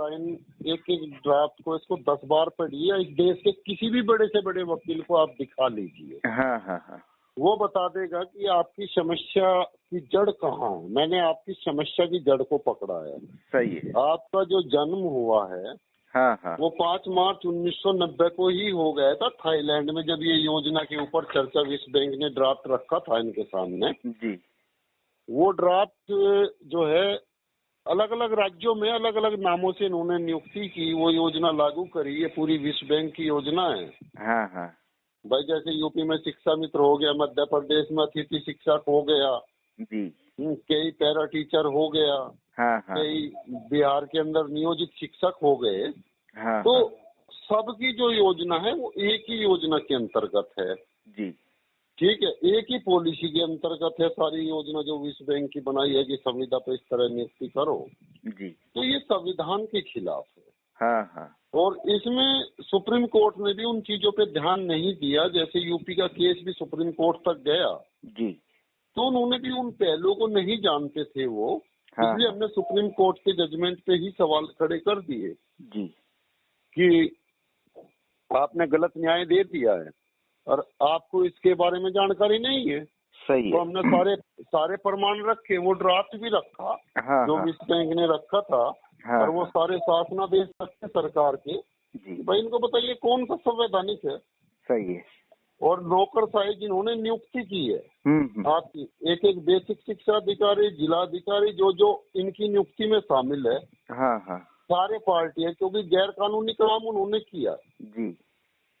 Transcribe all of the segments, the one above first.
Line, एक एक draft को इसको 10 बार पढ़िए। इस देश के किसी भी बड़े से बड़े वकील को आप दिखा लीजिए, हाँ हाँ हाँ, वो बता देगा कि आपकी समस्या की जड़ कहाँ है। मैंने आपकी समस्या की जड़ को पकड़ा है। सही है। आपका जो जन्म हुआ है हाँ हाँ, वो 5 मार्च 1990 को ही हो गया था थाईलैंड में, जब ये योजना के ऊपर चर्चा विश्व बैंक ने ड्राफ्ट रखा था इनके सामने। जी वो ड्राफ्ट जो है अलग अलग राज्यों में अलग अलग नामों से इन्होंने नियुक्ति की, वो योजना लागू करी। ये पूरी विश्व बैंक की योजना है। हाँ हाँ, भाई जैसे यूपी में शिक्षा मित्र हो गया, मध्य प्रदेश में अतिथि शिक्षक हो गया, जी कई पैरा टीचर हो गया, हाँ हाँ, कई बिहार के अंदर नियोजित शिक्षक हो गए। हाँ तो हाँ, सबकी जो योजना है वो एक ही योजना के अंतर्गत है। जी ठीक है, एक ही पॉलिसी के अंतर्गत है सारी योजना जो विश्व बैंक की बनाई है कि संविदा पे इस तरह नियुक्ति करो। जी, तो ये संविधान के खिलाफ है। हाँ हाँ, और इसमें सुप्रीम कोर्ट ने भी उन चीजों पे ध्यान नहीं दिया। जैसे यूपी का केस भी सुप्रीम कोर्ट तक गया, जी तो उन्होंने भी उन पहलुओं को नहीं जानते थे वो, हाँ, इसलिए हमने सुप्रीम कोर्ट के जजमेंट पे ही सवाल खड़े कर दिए जी कि आपने गलत न्याय दे दिया है और आपको इसके बारे में जानकारी नहीं है। सही तो है। हमने सारे प्रमाण रखे, वो ड्राफ्ट भी रखा हाँ जो हाँ, विश्व बैंक ने रखा था। हाँ और वो हाँ, सारे शासनादेश रखे सरकार के, जी भाई इनको बताइए कौन सा संवैधानिक है। सही है। और नौकरशाही जिन्होंने नियुक्ति की है आपकी, एक एक बेसिक शिक्षा अधिकारी, जिला अधिकारी, जो जो इनकी नियुक्ति में शामिल है, हाँ हाँ, सारे पार्टी है, क्योंकि गैर कानूनी काम उन्होंने किया। जी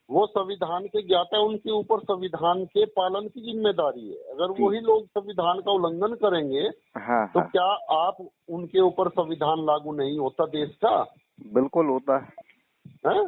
वो संविधान के ज्ञाता है, उनके ऊपर संविधान के पालन की जिम्मेदारी है। अगर जी, वही लोग संविधान का उल्लंघन करेंगे हाँ तो हाँ, क्या आप उनके ऊपर संविधान लागू नहीं होता देश का? बिल्कुल होता है। है?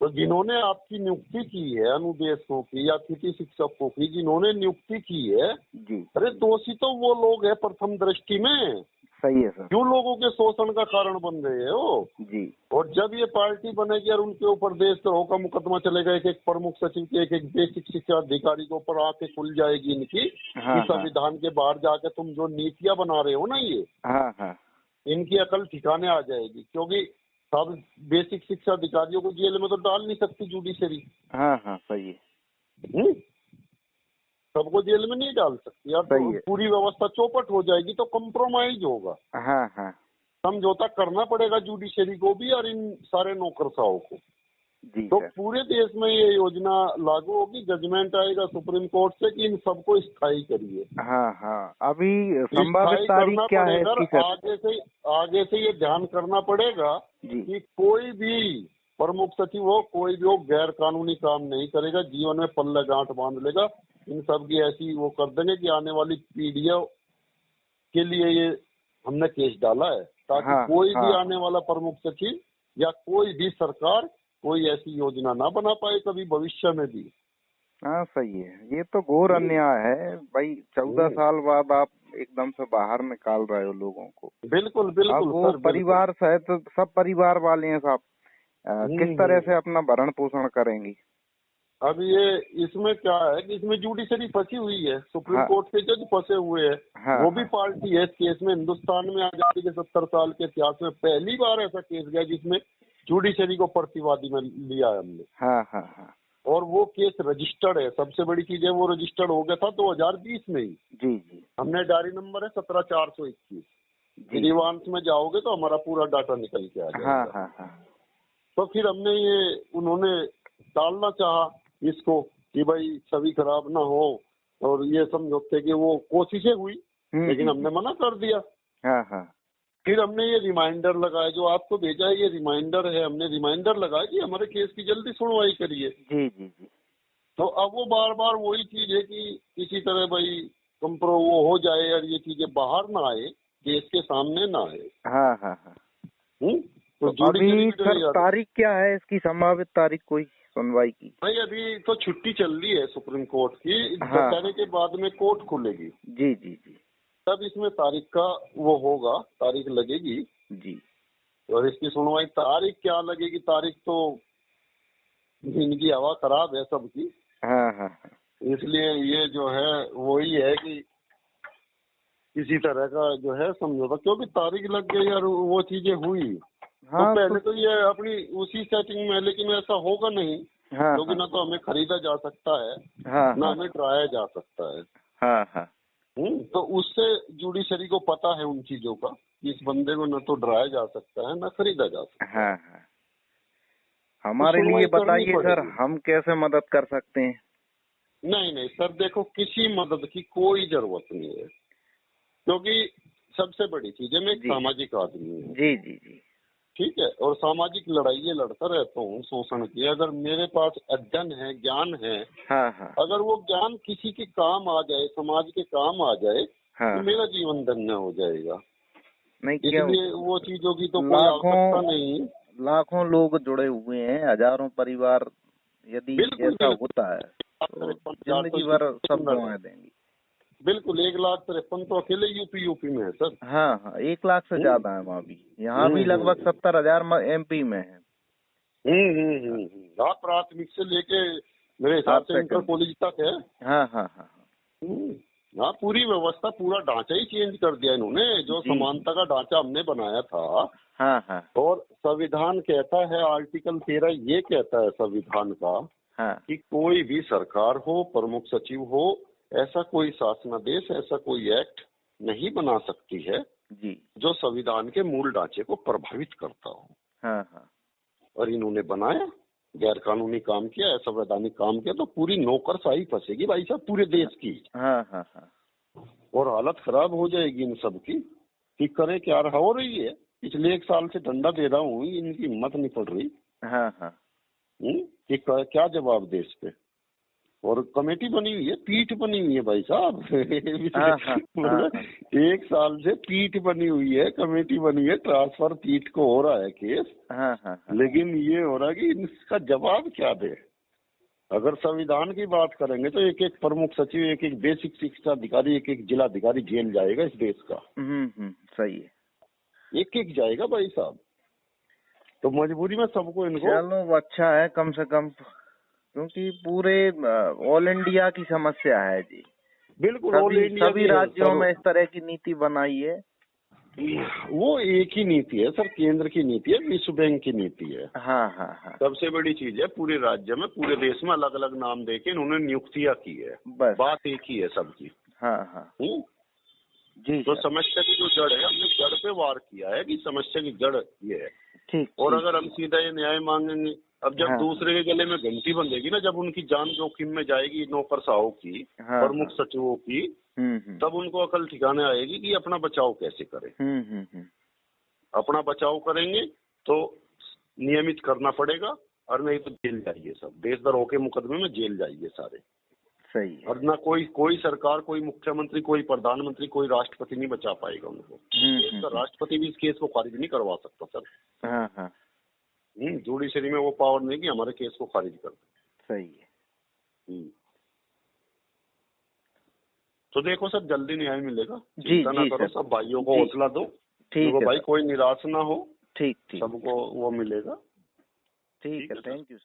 तो जिन्होंने आपकी नियुक्ति की है, अनुदेशकों की या अतिथि शिक्षकों की जिन्होंने नियुक्ति की है, जी अरे दोषी तो वो लोग है प्रथम दृष्टि में, सही है सर। क्यों लोगों के शोषण का कारण बन रहे हो। जी और जब ये पार्टी बनेगी और उनके ऊपर देशद्रोह का मुकदमा चलेगा, एक एक प्रमुख सचिव के, एक एक बेसिक शिक्षा अधिकारी के ऊपर आके खुल जाएगी इनकी हाँ कि संविधान के बाहर जाके तुम जो नीतियां बना रहे हो ना, ये हाँ हाँ, इनकी अकल ठिकाने आ जाएगी। क्योंकि सब बेसिक शिक्षा अधिकारियों को जेल में तो डाल नहीं सकती जुडिशरी, हाँ हाँ, सही है। सबको जेल में नहीं डाल सकती यार। तो सही है। पूरी व्यवस्था चौपट हो जाएगी, तो कंप्रोमाइज होगा, हाँ हाँ, समझौता करना पड़ेगा जुडिशरी को भी और इन सारे नौकरशाहों को। जी तो सर। पूरे देश में ये योजना लागू होगी, जजमेंट आएगा सुप्रीम कोर्ट से कि इन सबको स्थायी करिए। हाँ हाँ, अभी संभावित स्थायी तारीख करना क्या है पड़ेगा। इसकी सर? आगे से ये ध्यान करना पड़ेगा जी कि कोई भी प्रमुख सचिव हो, कोई भी हो, गैर कानूनी काम नहीं करेगा, जीवन में पल्ले गांठ बांध लेगा। इन सब की ऐसी वो कर देंगे कि आने वाली पीढ़ियों के लिए ये हमने केस डाला है, ताकि हाँ कोई भी हाँ, आने वाला प्रमुख सचिव या कोई भी सरकार कोई ऐसी योजना ना बना पाए कभी भविष्य में भी। हाँ सही है। ये तो घोर अन्याय है भाई। 14 साल बाद आप एकदम से बाहर निकाल रहे हो लोगों को। बिल्कुल अब बिल्कुल वो सर, परिवार सहित सब परिवार वाले हैं साहब, किस तरह से अपना भरण पोषण करेंगी? अब ये इसमें क्या है कि इसमें जुडिशरी फंसी हुई है, सुप्रीम हाँ कोर्ट के जज फंसे हुए हैं। हाँ, वो भी हाँ पार्टी है इस केस में। हिंदुस्तान में आजादी के 70 साल के इतिहास में पहली बार ऐसा केस गया जिसमें जुडिशरी को प्रतिवादी में लिया है हमने। हाँ हाँ, हाँ और वो केस रजिस्टर्ड है। सबसे बड़ी चीज है वो रजिस्टर्ड हो गया था 2020 में ही। जी जी हमने डायरी नंबर है 17421। जी, रिवांस में जाओगे तो हमारा पूरा डाटा निकल के आ हाँ जाएगा। हाँ हाँ, तो फिर हमने ये उन्होंने टालना चाहा इसको कि भाई छवि खराब ना हो, और ये समझौते की वो कोशिशें हुई, लेकिन हमने मना कर दिया। हाँ हाँ, फिर हमने ये रिमाइंडर लगाया, जो आपको भेजा है ये रिमाइंडर है, हमने रिमाइंडर लगाया कि हमारे केस की जल्दी सुनवाई करिए। जी जी जी, तो अब वो बार बार वही चीज है कि किसी तरह भाई कंप्रो वो हो जाए और ये चीजें बाहर ना आए, देश के सामने ना आए। हाँ हाँ हाँ। तो अभी सर तारीख क्या है इसकी, संभावित तारीख कोई सुनवाई की? भाई अभी तो छुट्टी चल रही है सुप्रीम कोर्ट की। हाँ, 10 के बाद में कोर्ट खुलेगी, जी जी जी तब इसमें तारीख का वो होगा, तारीख लगेगी जी। और इसकी सुनवाई। तारीख क्या लगेगी, तारीख तो इनकी हवा खराब है सबकी। हाँ हाँ हाँ, इसलिए ये जो है वही है कि किसी तरह का जो है समझौता, क्योंकि तारीख लग गई और वो चीजें हुई। हाँ तो पहले तो ये अपनी उसी सेटिंग में, लेकिन ऐसा होगा नहीं, हाँ क्योंकि ना तो हमें खरीदा जा सकता है, हाँ ना हाँ हमें डराया जा सकता है। हाँ हाँ तो उससे जुडिशरी को पता है उन चीजों का कि इस बंदे को न तो डराया जा सकता है, ना खरीदा जा सकता है। हाँ हाँ। हमारे सुनवाई लिए करनी बताइए सर, पड़ेगी। हम कैसे मदद कर सकते हैं? नहीं नहीं सर, देखो किसी मदद की कोई जरूरत नहीं है, क्योंकि सबसे बड़ी चीज है, मैं एक जी सामाजिक आदमी हूँ। जी जी जी। ठीक है, और सामाजिक लड़ाई लड़ता रहता हूँ शोषण की। अगर मेरे पास अध्ययन है, ज्ञान है, हाँ हाँ अगर वो ज्ञान किसी के काम आ जाए, समाज के काम आ जाए, हाँ तो मेरा जीवन धन्य हो जाएगा। नहीं क्यों, इसलिए वो चीजों की तो कोई आवश्यकता लाखों नहीं। लाखों लोग जुड़े हुए हैं, हजारों परिवार, यदि बिल्कुल ऐसा बिल्कुल। होता है तो 53,000 तो जिंदगी भर सब यूपी में, दुआएं देंगी। बिल्कुल 1,53,000 तो अकेले यूपी में है सर। हाँ हाँ, 1 लाख से हम्म ज्यादा है वहाँ भी, यहाँ भी लगभग हम्म 70,000 MP में है। हाँ, प्राथमिक से लेके मेरे हिसाब आप से इंटर सेकंड। कॉलेज तक है। हाँ हाँ हाँ हाँ, पूरी व्यवस्था, पूरा ढांचा ही चेंज कर दिया इन्होंने। जो जी समानता का ढांचा हमने बनाया था, हाँ हाँ और संविधान कहता है, आर्टिकल 13 ये कहता है संविधान का, हाँ कि कोई भी सरकार हो, प्रमुख सचिव हो, ऐसा कोई शासनादेश, ऐसा कोई एक्ट नहीं बना सकती है जी जो संविधान के मूल ढांचे को प्रभावित करता हो। हाँ हाँ और इन्होंने बनाया, गैर कानूनी काम किया, असंवैधानिक काम किया, तो पूरी नौकरशाही फंसेगी भाई साहब पूरे देश की। हाँ हाँ हाँ और हालत खराब हो जाएगी इन सब की। कि करे क्या, हो रही है। पिछले 1 साल से डंडा दे रहा हूँ, इनकी हिम्मत नहीं पड़ रही। हाँ हाँ कि क्या जवाब दे इस पे। और कमेटी बनी हुई है, पीठ बनी हुई है भाई साहब। हाँ हाँ मतलब 1 साल से पीठ बनी हुई है, कमेटी बनी हुई है, ट्रांसफर पीठ को हो रहा है केस। हाँ हाँ हाँ लेकिन ये हो रहा है कि इसका जवाब क्या दे। अगर संविधान की बात करेंगे तो एक एक प्रमुख सचिव, एक एक बेसिक शिक्षा अधिकारी, एक एक जिला अधिकारी जेल जाएगा इस देश का। सही है। एक एक जाएगा भाई साहब। तो मजबूरी में सबको इनको, चलो अच्छा है कम से कम, क्योंकि पूरे ऑल इंडिया की समस्या है जी। बिल्कुल ऑल इंडिया सभी की है राज्यों सर। में इस तरह की नीति बनाई है। वो एक ही नीति है सर, केंद्र की नीति है, विश्व बैंक की नीति है। हाँ हाँ हाँ सबसे बड़ी चीज है, पूरे राज्य में, पूरे देश में अलग अलग नाम देके इन्होंने नियुक्तियां की है। बस। बात एक ही है सबकी। हाँ हाँ जी तो सर। समस्या की जो जड़ है, हमने जड़ पे वार किया है कि समस्या की जड़ ये है। ठीक और ठीक। अगर हम सीधा ये न्याय मांगेंगे, अब जब हाँ दूसरे के गले में घंटी बंधेगी ना, जब उनकी जान जोखिम में जाएगी, नौकरशाहों की, हाँ प्रमुख हाँ सचिवों की, तब उनको अकल ठिकाने आएगी कि अपना बचाव कैसे करें। अपना बचाव करेंगे तो नियमित करना पड़ेगा, और नहीं तो जेल जाइए सब, देशद्रोह के मुकदमे में जेल जाइए सारे। सही है। और ना कोई सरकार, कोई मुख्यमंत्री, कोई प्रधानमंत्री, कोई राष्ट्रपति नहीं बचा पाएगा उनको। देश का राष्ट्रपति भी इस केस को खारिज नहीं करवा सकता सर। हाँ हाँ जुडिशरी में वो पावर नहीं कि हमारे केस को खारिज कर दे। सही है। तो देखो सर, जल्दी न्याय मिलेगा, जी चिंता ना जी करो, सर। सब भाइयों को हौसला दो। ठीक है भाई सर। कोई निराश ना हो, ठीक ठीक। सबको वो मिलेगा। ठीक है, थैंक यू।